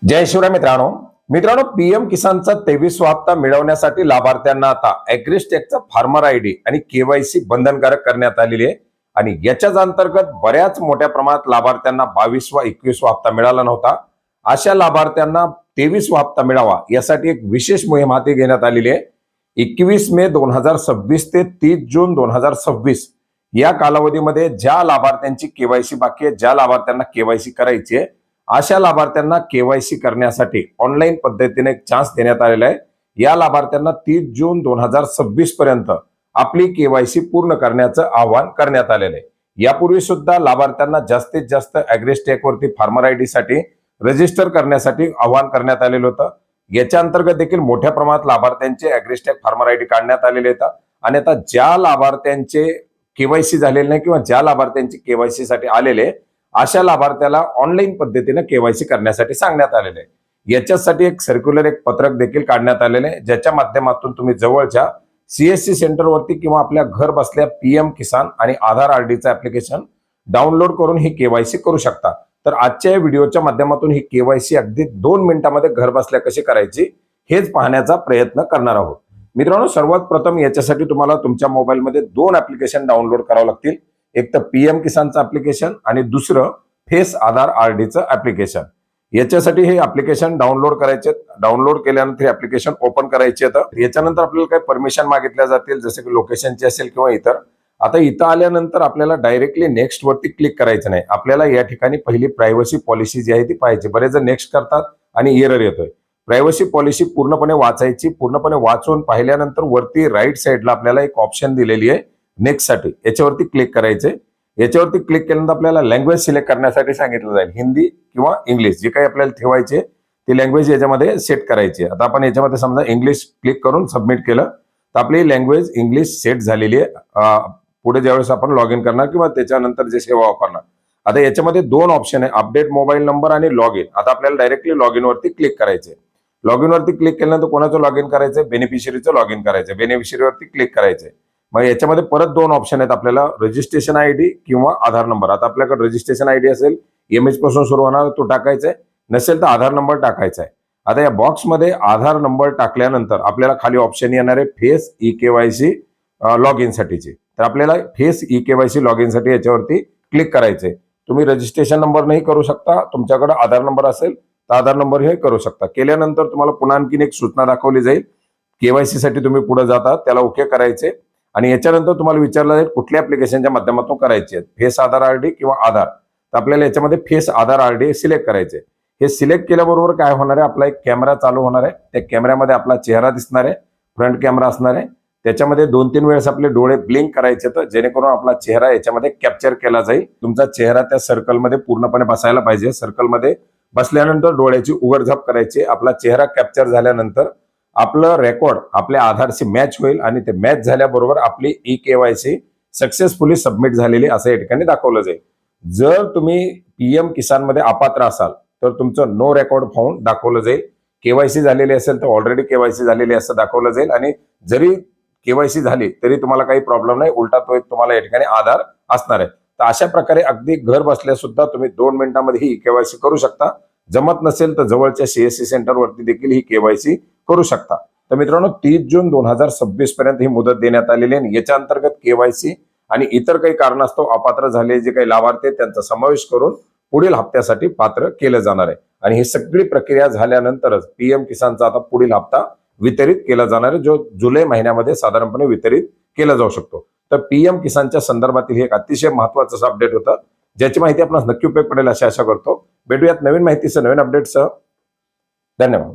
जय शिवराय मित्रांनो पीएम किसानचा 23वा हप्ता मिळवण्यासाठी लाभार्थ्यांना आता ॲग्रीस्टेकचा फार्मर आयडी आणि केवायसी बंधनकारक करण्यात आलेली आहे। आणि याच्याच अंतर्गत बऱ्याच मोठ्या प्रमाणात लाभार्थ्यांना 22वा 21वा हप्ता मिळाला नव्हता। अशा लाभार्थ्यांना 23वा हप्ता मिळावा यासाठी एक विशेष मोहीम हाती घेण्यात आलेली आहे। 21 मे 2026 ते 30 जून 2026 या कालावधीमध्ये ज्या लाभार्थ्यांची केवायसी बाकी आहे, ज्या लाभार्थ्यांना केवायसी करायची आहे, अशा लाभार्थ्यांना केवायसी करण्यासाठी ऑनलाईन पद्धतीने एक चान्स देण्यात आलेला आहे। या लाभार्थ्यांना 30 जून 2026 पर्यंत आपली केवायसी पूर्ण करण्याचं आवाहन करण्यात आलेलं आहे। यापूर्वी सुद्धा लाभार्थ्यांना जास्तीत जास्त ॲग्रीस्टेक वरती फार्मर आयडी साठी रजिस्टर करण्यासाठी आवाहन करण्यात आलेलं होतं। याच्या अंतर्गत देखील मोठ्या प्रमाणात लाभार्थ्यांचे ॲग्रीस्टेक फार्मर आयडी काढण्यात आलेले आहेत। आणि आता ज्या लाभार्थ्यांचे केवायसी झालेले नाही किंवा ज्या लाभार्थ्यांची केवायसी साठी आलेले, अशा लाभार्थ्याला ऑनलाईन पद्धतीने केवायसी करण्यासाठी सांगण्यात आलेले आहे। याच्यासाठी एक सर्क्युलर एक पत्रक देखील काढण्यात आलेले आहे, ज्याच्या माध्यमातून तुम्ही जवळच्या सीएससी सेंटरवरती किंवा आपल्या घर बसल्या पीएम किसान आणि आधार आरडीचं ऍप्लिकेशन डाउनलोड करून ही केवायसी करू शकता। तर आजच्या व्हिडिओच्या माध्यमातून ही केवायसी अगदी 2 मिनिटांमध्ये घर बसल्या कशी करायची हेच पाहण्याचा प्रयत्न करणार आहोत। मित्रांनो, सर्वात प्रथम याच्यासाठी तुम्हाला तुमच्या मोबाईलमध्ये 2 ऍप्लिकेशन डाउनलोड करावं लागतील। एक तर पीएम किसानचं ऍप्लिकेशन आणि दुसरं फेस आधार आरडीचं ऍप्लिकेशन। याच्यासाठी हे ऍप्लिकेशन डाउनलोड करायचे। डाउनलोड केल्यानंतर हे ऍप्लिकेशन ओपन करायचे। तर याच्यानंतर आपल्याला काही परमिशन मागितल्या जातील, जसे की लोकेशनची असेल किंवा इतर। आता इथं आल्यानंतर आपल्याला डायरेक्टली नेक्स्ट वरती क्लिक करायचं नाही। आपल्याला या ठिकाणी पहिली प्रायव्हसी पॉलिसी जी आहे ती पाहिजे। बरेच जण नेक्स्ट करतात आणि एरर येतोय। प्रायव्हसी पॉलिसी पूर्णपणे वाचायची। पूर्णपणे वाचून पाहिल्यानंतर वरती राईट साईडला आपल्याला एक ऑप्शन दिलेली आहे नेक्स्ट साठी, याच्यावरती क्लिक करायचे। याच्यावरती क्लिक केल्यानंतर आपल्याला लँग्वेज सिलेक्ट करण्यासाठी सांगितलं जाईल, हिंदी किंवा इंग्लिश, जे काही आपल्याला ठेवायचे ती लँग्वेज याच्यामध्ये सेट करायची। आता आपण याच्यामध्ये समजा इंग्लिश क्लिक करून सबमिट केलं तर आपली लँग्वेज इंग्लिश सेट झालेली आहे। पुढे ज्यावेळेस आपण लॉग इन करणार किंवा त्याच्यानंतर जे सेवा वापरणार, आता याच्यामध्ये 2 ऑप्शन आहे, अपडेट मोबाईल नंबर आणि लॉग इन। आता आपल्याला डायरेक्टली लॉग इन वरती क्लिक करायचे। लॉग इन वरती क्लिक केल्यानंतर कोणाचं लॉग इन करायचं, बेनिफिशरीचं लॉग इन करायचं। बेनिफिशरी वरती क्लिक करायचे। मग याच्यामध्ये परत 2 ऑप्शन आहेत आपल्याला, रजिस्ट्रेशन आयडी किंवा आधार नंबर। आता आपल्याकडे रजिस्ट्रेशन आयडी असेल, एमएच पासून सुरू होणार, तो टाकायचा आहे, नसेल तर आधार नंबर टाकायचा आहे। आता या बॉक्समध्ये आधार नंबर टाकल्यानंतर आपल्याला खाली ऑप्शन येणार आहे face e KYC log in साठीची। तर आपल्याला face e KYC log in साठी याच्यावरती क्लिक करायचंय। तुम्ही रजिस्ट्रेशन नंबर नाही करू शकता, तुमच्याकडे आधार नंबर असेल तर आधार नंबर हे करू शकता। केल्यानंतर तुम्हाला पुन्हा आणखीन एक सूचना दाखवली जाईल, केवायसी साठी तुम्ही पुढे जाता, त्याला ओके करायचे। आणि याच्यानंतर तुम्हाला विचारलं जाईल कुठल्या ऍप्लिकेशनच्या माध्यमातून करायची आहे, फेस आधार आरडी किंवा आधार। तर आपल्याला याच्यामध्ये फेस आधार आरडी सिलेक्ट करायचे। हे सिलेक्ट केल्याबरोबर काय होणार आहे, आपला एक कॅमेरा चालू होणार आहे। त्या कॅमेऱ्यामध्ये आपला चेहरा दिसणार आहे, फ्रंट कॅमेरा असणार आहे। त्याच्यामध्ये 2-3 वेळेस आपले डोळे ब्लिंक करायचे, तर जेणेकरून आपला चेहरा याच्यामध्ये कॅप्चर केला जाईल। तुमचा चेहरा त्या सर्कलमध्ये पूर्णपणे बसायला पाहिजे। सर्कलमध्ये बसल्यानंतर डोळ्याची उघडझाप करायची। आपला चेहरा कॅप्चर झाल्यानंतर आपलं रेकॉर्ड आपल्या आधारशी मॅच होईल आणि ते मॅच झाल्याबरोबर आपली ई केवायसी सक्सेसफुली सबमिट झालेली असं या ठिकाणी दाखवलं जाईल। जर तुम्ही पीएम किसान मध्ये अपात्र असाल तर तुमचं नो रेकॉर्ड फाउंड दाखवलं जाईल। केवायसी झालेली असेल तर ऑलरेडी केवायसी झालेली असं दाखवलं जाईल। आणि जरी केवायसी झाली तरी तुम्हाला काही प्रॉब्लेम नाही, उलटा तो एक तुम्हाला या ठिकाणी आधार असणार आहे। तर अशा प्रकारे अगदी घर बसल्या सुद्धा तुम्ही 2 मिनिटांमध्ये ही केवायसी करू शकता। जमत नसेल तर जवळच्या सीएससी सेंटर वरती देखील ही केवायसी करू शकता। तर मित्रांनो, 30 जून 2026 पर्यंत ही मुदत देण्यात आलेली आहे। याच्या अंतर्गत केवायसी आणि इतर काही कारणास्तव अपात्र झालेले जे काही लाभार्थी आहेत त्यांचा समावेश करून पुढील हप्त्यासाठी पात्र केलं जाणार आहे। आणि ही सगळी प्रक्रिया झाल्यानंतरच पीएम किसानचा आता पुढील हप्ता वितरित केला जाणार आहे, जो जुलै महिन्यामध्ये साधारणपणे वितरित केला जाऊ शकतो। तर पीएम किसानच्या संदर्भातील हे एक अतिशय महत्त्वाचं अपडेट होतं, ज्याची माहिती आपल्याला नक्की उपयोग पडेल अशी आशा करतो। भेटूयात नवीन माहितीसह, नवीन अपडेटसह। धन्यवाद।